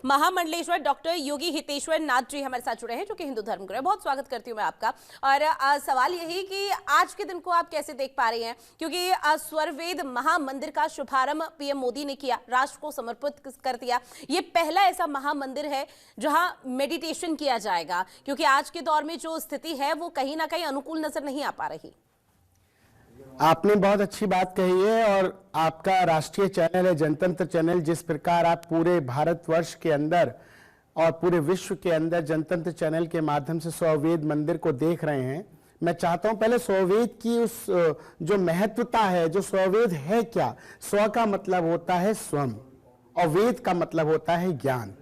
महामंडलेश्वर doctor योगी हितेश्वर नाथ जी हमारे साथ जुड़े हैं, जो कि हिंदू धर्म गुरु हैं। बहुत स्वागत करती हूँ मैं आपका। और सवाल यही कि आज के दिन को आप कैसे देख पा रही हैं, क्योंकि स्वरवेद महामंदिर का शुभारंभ पीएम मोदी ने किया, राष्ट्र को समर्पित कर दिया। ये पहला ऐसा महामंदिर है जहां मेडिटेशन किया जाएगा, क्योंकि आज के दौर में जो स्थिति है वो कहीं ना कहीं अनुकूल नजर नहीं आ पा रही। आपने बहुत अच्छी बात कही है और आपका राष्ट्रीय चैनल है जनतंत्र चैनल, जिस प्रकार आप पूरे भारतवर्ष के अंदर और पूरे विश्व के अंदर जनतंत्र चैनल के माध्यम से स्वरवेद मंदिर को देख रहे हैं। मैं चाहता हूं पहले स्वरवेद की उस जो महत्वता है, जो स्वरवेद है क्या। स्व का मतलब होता है स्वयं और वेद का मतलब होता है ज्ञान।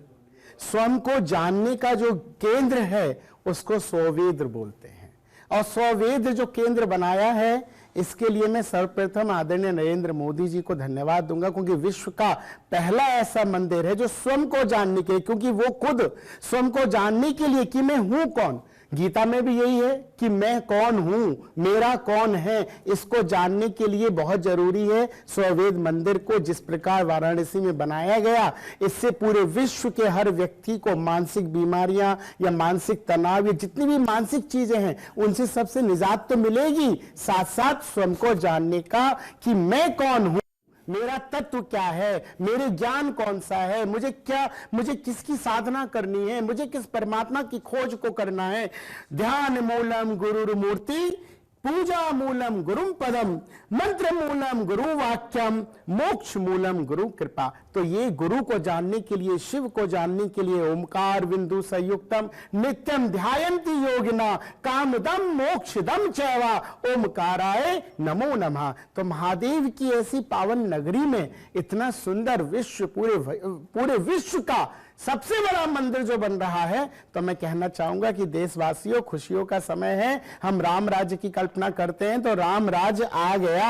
स्वयं को जानने का जो केंद्र है उसको स्वरवेद बोलते हैं। और स्वरवेद जो केंद्र बनाया है, इसके लिए मैं सर्वप्रथम आदरणीय नरेंद्र मोदी जी को धन्यवाद दूंगा, क्योंकि विश्व का पहला ऐसा मंदिर है जो स्वयं को जानने के, क्योंकि वो खुद स्वयं को जानने के लिए कि मैं हूं कौन। गीता में भी यही है कि मैं कौन हूं, मेरा कौन है, इसको जानने के लिए बहुत जरूरी है स्वरवेद मंदिर को जिस प्रकार वाराणसी में बनाया गया। इससे पूरे विश्व के हर व्यक्ति को मानसिक बीमारियां या मानसिक तनाव या जितनी भी मानसिक चीजें हैं उनसे सबसे निजात तो मिलेगी, साथ साथ स्वयं को जानने का कि मैं कौन हूं, मेरा तत्व क्या है, मेरे ज्ञान कौन सा है, मुझे किसकी साधना करनी है, मुझे किस परमात्मा की खोज को करना है। ध्यान मूलम गुरुर मूर्ति, पूजा मूलम गुरुम पदम, मंत्र मूलम गुरु वाक्यम, मोक्ष मूलम गुरु कृपा। तो ये गुरु को जानने के लिए, शिव को जानने के लिए ओमकार बिंदु संयुक्तम नित्यम ध्यायन्ति योगिना कामदम मोक्षदम चैवा ओमकाराय नमो नमः। तो महादेव की ऐसी पावन नगरी में इतना सुंदर विश्व, पूरे विश्व का सबसे बड़ा मंदिर जो बन रहा है, तो मैं कहना चाहूंगा कि देशवासियों, खुशियों का समय है। हम राम राज्य की कल्पना करते हैं तो राम राज्य आ गया,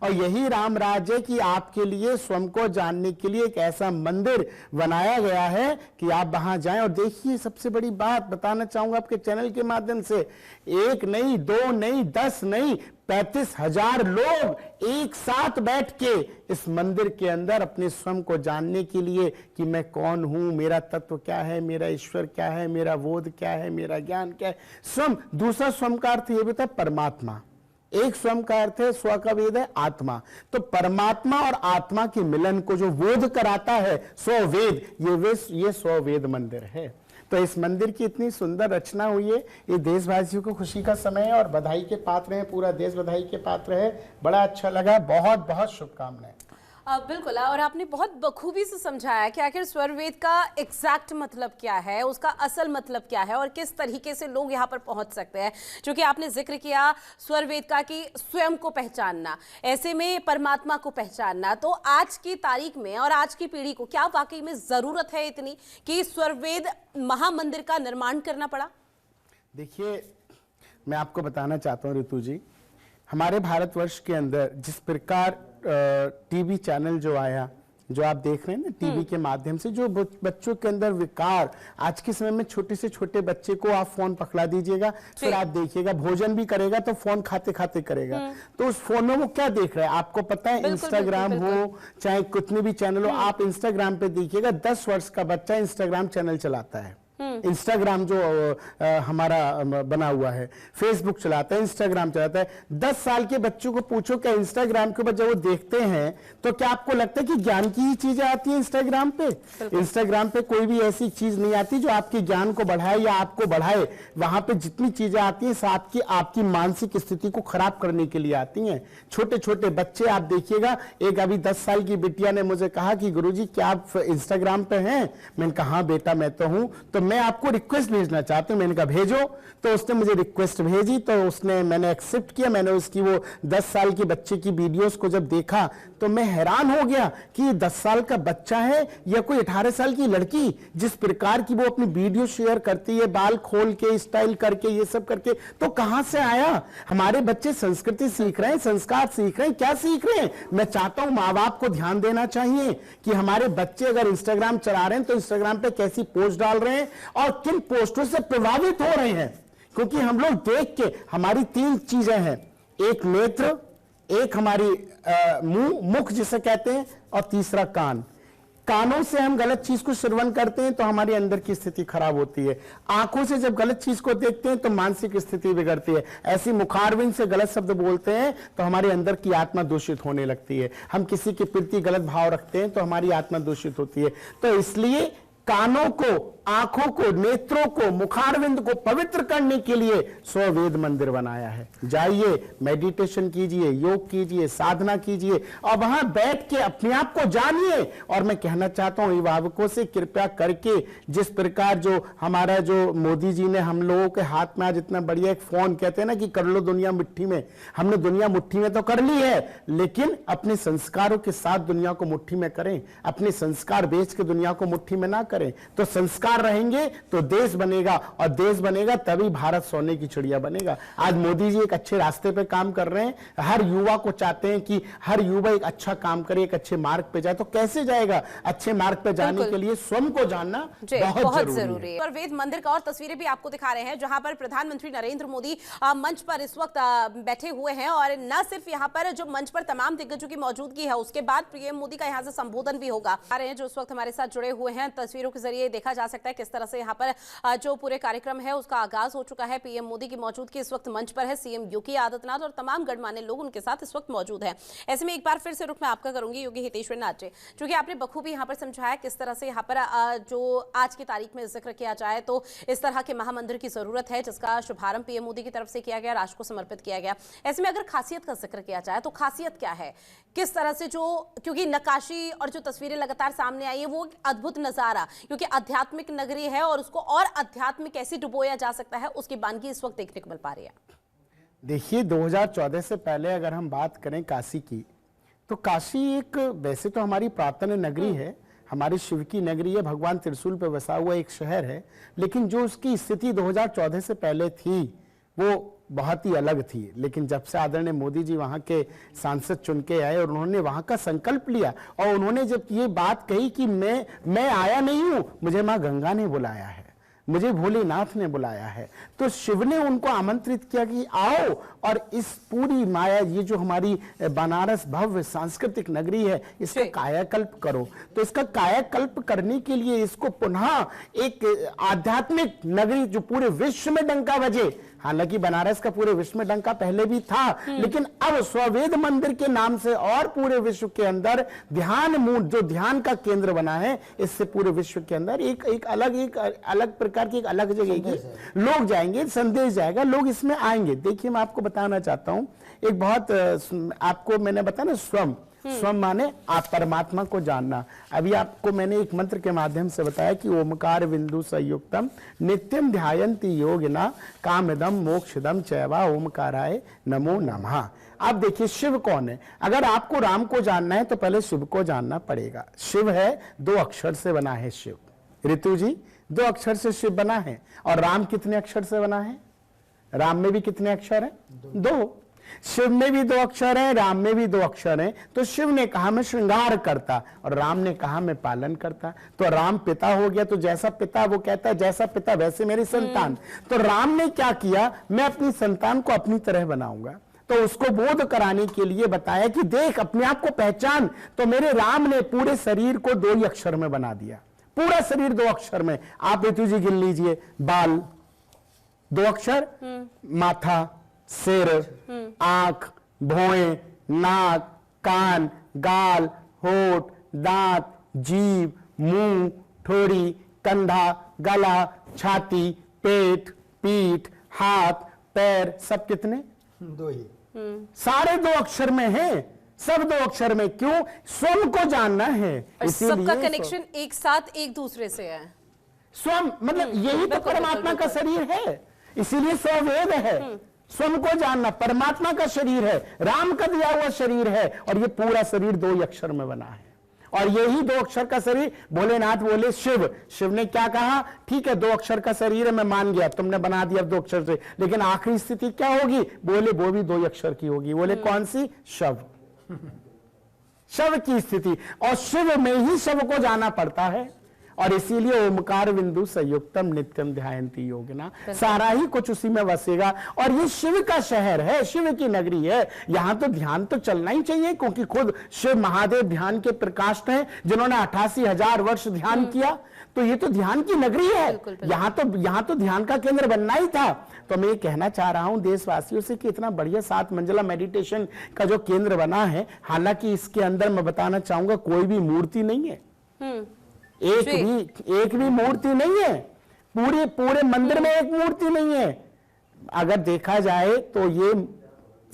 और यही राम राज्य की आपके लिए स्वयं को जानने के लिए एक ऐसा मंदिर बनाया गया है कि आप वहां जाएं और देखिए। सबसे बड़ी बात बताना चाहूंगा आपके चैनल के माध्यम से, एक नहीं, दो नहीं, 10 नहीं, 35,000 लोग एक साथ बैठ के इस मंदिर के अंदर अपने स्वयं को जानने के लिए कि मैं कौन हूं, मेरा तत्व क्या है, मेरा ईश्वर क्या है, मेरा बोध क्या है, मेरा ज्ञान क्या है। स्वयं, दूसरा स्वयं का अर्थ यह भी था परमात्मा। एक स्वयं का अर्थ है, स्व का वेद है आत्मा। तो परमात्मा और आत्मा के मिलन को जो बोध कराता है स्ववेद, ये स्ववेद मंदिर है। तो इस मंदिर की इतनी सुंदर रचना हुई है, ये देशवासियों को खुशी का समय है और बधाई के पात्र है, पूरा देश बधाई के पात्र है। बड़ा अच्छा लगा, बहुत बहुत शुभकामनाएं। बिल्कुल, और आपने बहुत बखूबी से समझाया कि आखिर स्वरवेद का एग्जैक्ट मतलब क्या है, उसका असल मतलब क्या है और किस तरीके से लोग यहाँ पर पहुंच सकते हैं। जो कि आपने जिक्र किया स्वरवेद का कि स्वयं को पहचानना, ऐसे में परमात्मा को पहचानना। तो आज की तारीख में और आज की पीढ़ी को क्या वाकई में जरूरत है इतनी कि स्वरवेद महामंदिर का निर्माण करना पड़ा? देखिए, मैं आपको बताना चाहता हूँ ऋतु जी, हमारे भारतवर्ष के अंदर जिस प्रकार टीवी चैनल जो आया, जो आप देख रहे हैं ना टीवी के माध्यम से, जो बच्चों के अंदर विकार, आज के समय में छोटे से छोटे बच्चे को आप फोन पकड़ा दीजिएगा, फिर आप देखिएगा भोजन भी करेगा तो फोन खाते खाते करेगा। तो उस फोन में वो क्या देख रहा है आपको पता है? इंस्टाग्राम हो चाहे कितने भी चैनल हो, आप इंस्टाग्राम पे देखिएगा, 10 वर्ष का बच्चा इंस्टाग्राम चैनल चलाता है। इंस्टाग्राम जो हमारा बना हुआ है, फेसबुक चलाता है, इंस्टाग्राम चलाता है। 10 साल के बच्चों को पूछो क्या इंस्टाग्राम के ऊपर जब वो देखते हैं तो क्या आपको लगता है कि ज्ञान की ही चीजें आती है इंस्टाग्राम पे? इंस्टाग्राम पे कोई भी ऐसी चीज नहीं आती जो आपके ज्ञान को बढ़ाए या आपको बढ़ाए। वहां पे जितनी चीजें आती हैं आपकी मानसिक स्थिति को खराब करने के लिए आती हैं। छोटे छोटे बच्चे आप देखिएगा, एक अभी 10 साल की बिटिया ने मुझे कहा कि गुरुजी क्या आप इंस्टाग्राम पे हैं? मैंने कहा हाँ बेटा मैं तो हूं, तो मैं आपको रिक्वेस्ट भेजना चाहती हूं। मैंने कहा भेजो, तो उसने मुझे रिक्वेस्ट भेजी, तो मैंने एक्सेप्ट किया। मैंने उसकी वो 10 साल के बच्चे की वीडियोस को जब देखा तो मैं हैरान हो गया कि 10 साल का बच्चा है या कोई 18 साल की लड़की, जिस प्रकार की वो अपनी वीडियो शेयर करती है, बाल खोल के, स्टाइल करके, ये सब करके। तो कहां से आया? हमारे बच्चे संस्कृति सीख रहे हैं, संस्कार सीख रहे हैं, क्या सीख रहे हैं? मैं चाहता हूं माँ बाप को ध्यान देना चाहिए कि हमारे बच्चे अगर इंस्टाग्राम चला रहे हैं तो इंस्टाग्राम पे कैसी पोस्ट डाल रहे हैं और किन पोस्टों से प्रभावित हो रहे हैं। क्योंकि हम लोग देख के, हमारी 3 चीजें हैं, एक नेत्र, एक हमारी मुंह, मुख जिसे कहते हैं, और तीसरा कान। कानों से हम गलत चीज को श्रवण करते हैं तो हमारे अंदर की स्थिति खराब होती है। आंखों से जब गलत चीज को देखते हैं तो मानसिक स्थिति बिगड़ती है। ऐसी मुखारविंद से गलत शब्द बोलते हैं तो हमारे अंदर की आत्मा दूषित होने लगती है। हम किसी के प्रति गलत भाव रखते हैं तो हमारी आत्मा दूषित होती है। तो इसलिए कानों को, आंखों को, नेत्रों को, मुखारविंद को पवित्र करने के लिए स्ववेद मंदिर बनाया है। जाइए, मेडिटेशन कीजिए, योग कीजिए, साधना कीजिए और वहां बैठ के अपने आप को जानिए। और मैं कहना चाहता हूं अभिभावकों से, कृपया करके जिस प्रकार जो हमारा जो मोदी जी ने हम लोगों के हाथ में आज इतना बढ़िया एक फोन, कहते हैं ना कि कर लो दुनिया मुट्ठी में, हमने दुनिया मुट्ठी में तो कर ली है, लेकिन अपने संस्कारों के साथ दुनिया को मुट्ठी में करें। अपने संस्कार बेच के दुनिया को मुट्ठी में ना करें। तो संस्कार रहेंगे तो देश बनेगा, और देश बनेगा तभी भारत सोने की चिड़िया बनेगा। आज मोदी जी एक अच्छे रास्ते पे काम कर रहे हैं। हर युवा को चाहते हैं कि हर युवा एक अच्छा काम करे, एक अच्छे मार्ग पे जाए। तो कैसे जाएगा? अच्छे मार्ग पे जाने के लिए स्वयं को जानना बहुत जरूरी है। स्वरवेद मंदिर का और तस्वीरें भी आपको दिखा रहे हैं जहां पर प्रधानमंत्री नरेंद्र मोदी मंच पर इस वक्त बैठे हुए हैं। और न सिर्फ यहाँ पर जो मंच पर तमाम दिग्गजों की मौजूदगी है, उसके बाद पीएम मोदी का यहाँ से संबोधन भी होगा। आ रहे हैं जो इस वक्त हमारे साथ जुड़े हुए हैं, तस्वीरों के जरिए देखा जा सकता है किस तरह से यहाँ पर जो पूरे कार्यक्रम है उसका आगाज हो चुका है। पीएम मोदी की मौजूदगी इस वक्त मंच पर है। सीएम योगी आदित्यनाथ और तमाम गणमान्य लोग उनके साथ इस वक्त मौजूद हैं। ऐसे में एक बार फिर से रुख मैं आपका करूंगी योगी हितेश्वर नाथ जी, क्योंकि आपने बखूबी यहाँ पर समझाया किस तरह से यहाँ पर जो आज की तारीख में जिक्र किया जाए तो इस तरह के महामंदिर की जरूरत है, जिसका शुभारंभ पीएम मोदी की तरफ से किया गया, राष्ट्र को समर्पित किया गया। ऐसे में अगर खासियत का जिक्र किया जाए तो खासियत क्या है? किस तरह से जो, क्योंकि नक्काशी और जो तस्वीरें लगातार सामने आई है वो अद्भुत नजारा, क्योंकि आध्यात्मिक नगरी है और उसको और अध्यात्म कैसे डुबोया जा सकता है उसकी बानगी इस वक्त देखने को मिल पा रही है। देखिए, 2014 से पहले अगर हम बात करें काशी की, तो काशी एक, वैसे तो हमारी प्रार्थना नगरी है, हमारी शिव की नगरी है, भगवान त्रिशूल पे बसा हुआ एक शहर है, लेकिन जो उसकी स्थिति 2014 से पहले थी वो बहुत ही अलग थी। लेकिन जब से आदरणीय मोदी जी वहां के सांसद चुन के आए और उन्होंने वहां का संकल्प लिया और उन्होंने जब ये बात कही कि मैं आया नहीं हूं, मुझे मां गंगा ने बुलाया है, मुझे भोलेनाथ ने बुलाया है, तो शिव ने उनको आमंत्रित किया कि आओ और इस पूरी माया, ये जो हमारी बनारस भव्य सांस्कृतिक नगरी है, इसका कायाकल्प करो। तो इसका कायाकल्प करने के लिए इसको पुनः एक आध्यात्मिक नगरी जो पूरे विश्व में डंका बजे, हालांकि बनारस का पूरे विश्व में डंका पहले भी था, लेकिन अब स्ववेद मंदिर के नाम से और पूरे विश्व के अंदर ध्यान मूड, जो ध्यान का केंद्र बना है, इससे पूरे विश्व के अंदर एक अलग प्रकार की एक अलग जगह लोग जाएंगे, संदेश जाएगा, लोग इसमें आएंगे। देखिए, मैं आपको बताना चाहता हूं एक बहुत, आपको मैंने बताया ना स्वम माने आप परमात्मा को जानना। अभी आपको मैंने एक मंत्र के माध्यम से बताया कि ओमकार बिंदु संयुक्तम नित्यम ध्यायन्ति योगिना कामदम मोक्षदम चैवा ओमकाराय नमो नमः। आप देखिए, शिव कौन है? अगर आपको राम को जानना है तो पहले शिव को जानना पड़ेगा। शिव है, 2 अक्षर से बना है शिव। ऋतु जी, 2 अक्षर से शिव बना है। और राम कितने अक्षर से बना है? राम में भी कितने अक्षर हैं? 2। शिव में भी 2 अक्षर हैं, राम में भी 2 अक्षर हैं। तो शिव ने कहा मैं श्रृंगार करता और राम ने कहा मैं पालन करता। तो राम पिता हो गया, तो जैसा पिता, वो कहता है जैसा पिता वैसे मेरी संतान। तो राम ने क्या किया? मैं अपनी संतान को अपनी तरह बनाऊंगा। तो उसको बोध कराने के लिए बताया कि देख, अपने आप को पहचान। तो मेरे राम ने पूरे शरीर को 2 ही अक्षर में बना दिया, पूरा शरीर 2 अक्षर में। आप ऋतु जी गिन लीजिए, बाल 2 अक्षर, माथा, सिर, आंख, भौएं, नाक, कान, गाल, होठ, दांत, जीभ, मुंह, ठोड़ी, कंधा, गला, छाती, पेट, पीठ, हाथ, पैर, सब कितने? 2 ही। सारे 2 अक्षर में हैं, सब 2 अक्षर में। क्यों? स्वयं को जानना है, इसीलिए सबका कनेक्शन एक साथ एक दूसरे से है। स्वयं मतलब यही तो परमात्मा का शरीर है, इसीलिए स्ववेद है। स्वयं को जानना, परमात्मा का शरीर है, राम का दिया हुआ शरीर है, और ये पूरा शरीर 2 ही अक्षर में बना है। और यही 2 अक्षर का शरीर, भोलेनाथ बोले शिव, शिव ने क्या कहा? ठीक है, 2 अक्षर का शरीर है, मैं मान गया, तुमने बना दिया 2 अक्षर से, लेकिन आखिरी स्थिति क्या होगी? बोले वो भी 2 ही अक्षर की होगी। बोले कौन सी? शव। शव की स्थिति, और शिव में ही शव को जाना पड़ता है। और इसीलिए ओमकार बिंदु संयुक्तम नित्यम ध्यायन्ति योगिना, सारा ही कुछ उसी में वसेगा। और ये शिव का शहर है, शिव की नगरी है, यहां तो ध्यान तो चलना ही चाहिए, क्योंकि खुद शिव महादेव ध्यान के प्रकाष्ठ हैं, जिन्होंने 88,000 वर्ष ध्यान किया। तो ये तो ध्यान की नगरी है, यहां तो ध्यान का केंद्र बनना ही था। तो मैं ये कहना चाह रहा हूं देशवासियों से कि इतना बढ़िया 7 मंजिला मेडिटेशन का जो केंद्र बना है, हालांकि इसके अंदर मैं बताना चाहूंगा कोई भी मूर्ति नहीं है, एक भी मूर्ति नहीं है, पूरे मंदिर में एक मूर्ति नहीं है। अगर देखा जाए तो ये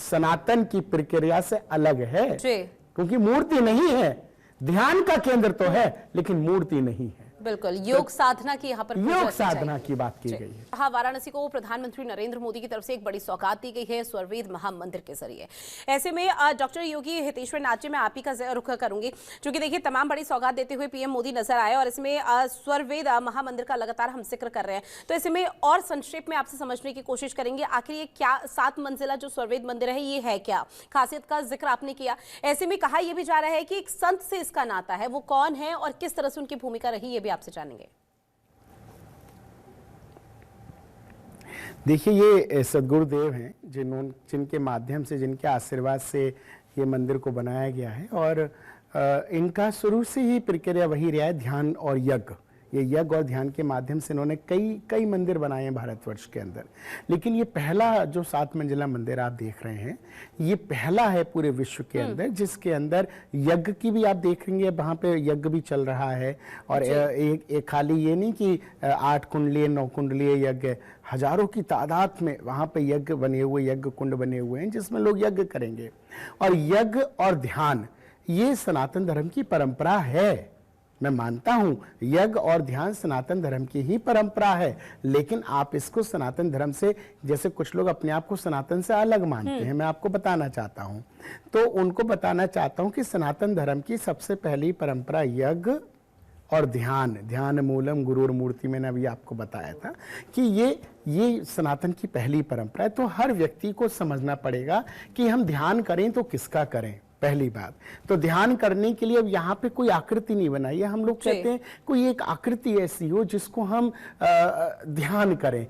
सनातन की प्रक्रिया से अलग है, क्योंकि मूर्ति नहीं है। ध्यान का केंद्र तो है, लेकिन मूर्ति नहीं है। बिल्कुल, योग साधना की यहाँ पर योग साधना की बात की गई है। हाँ, वाराणसी को प्रधानमंत्री नरेंद्र मोदी की तरफ से एक बड़ी सौगात दी गई है स्वरवेद महामंदिर के जरिए। ऐसे में डॉक्टर योगी हितेश्वर नाथ जी, मैं आप ही का रुख करूंगी, क्योंकि देखिए तमाम बड़ी सौगात देते हुए पीएम मोदी नजर आए और इसमें स्वरवेद महामंदिर का लगातार हम जिक्र कर रहे हैं। तो ऐसे में और संक्षेप में आपसे समझने की कोशिश करेंगे, आखिर ये क्या 7 मंजिला जो स्वरवेद मंदिर है, ये है क्या, खासियत का जिक्र आपने किया। ऐसे में कहा यह भी जा रहा है कि एक संत से इसका नाता है, वो कौन है और किस तरह से उनकी भूमिका रही, ये भी आपसे जानेंगे। देखिए, ये सदगुरुदेव हैं जिनके माध्यम से, जिनके आशीर्वाद से ये मंदिर को बनाया गया है। और इनका शुरू से ही प्रक्रिया वही रहा है, ध्यान और यज्ञ। ये यज्ञ और ध्यान के माध्यम से इन्होंने कई मंदिर बनाए हैं भारतवर्ष के अंदर। लेकिन ये पहला जो 7 मंजिला मंदिर आप देख रहे हैं, ये पहला है पूरे विश्व के अंदर, जिसके अंदर यज्ञ की भी आप देखेंगे, वहाँ पे यज्ञ भी चल रहा है। और एक खाली ये नहीं कि 8 कुंडलीय 9 कुंडलीय यज्ञ, हजारों की तादाद में वहाँ पे यज्ञ बने हुए, यज्ञ कुंड बने हुए हैं, जिसमें लोग यज्ञ करेंगे। और यज्ञ और ध्यान ये सनातन धर्म की परंपरा है। मैं मानता हूं यज्ञ और ध्यान सनातन धर्म की ही परंपरा है, लेकिन आप इसको सनातन धर्म से, जैसे कुछ लोग अपने आप को सनातन से अलग मानते हैं, मैं आपको बताना चाहता हूं, तो उनको बताना चाहता हूं कि सनातन धर्म की सबसे पहली परंपरा यज्ञ और ध्यान मूलम गुरुर मूर्ति, मैंने अभी आपको बताया था कि ये सनातन की पहली परंपरा है। तो हर व्यक्ति को समझना पड़ेगा कि हम ध्यान करें तो किसका करें। पहली बात तो ध्यान करने के लिए अब यहाँ पे कोई आकृति नहीं बनाई है, हम लोग कहते हैं कोई एक आकृति ऐसी हो जिसको हम ध्यान करें।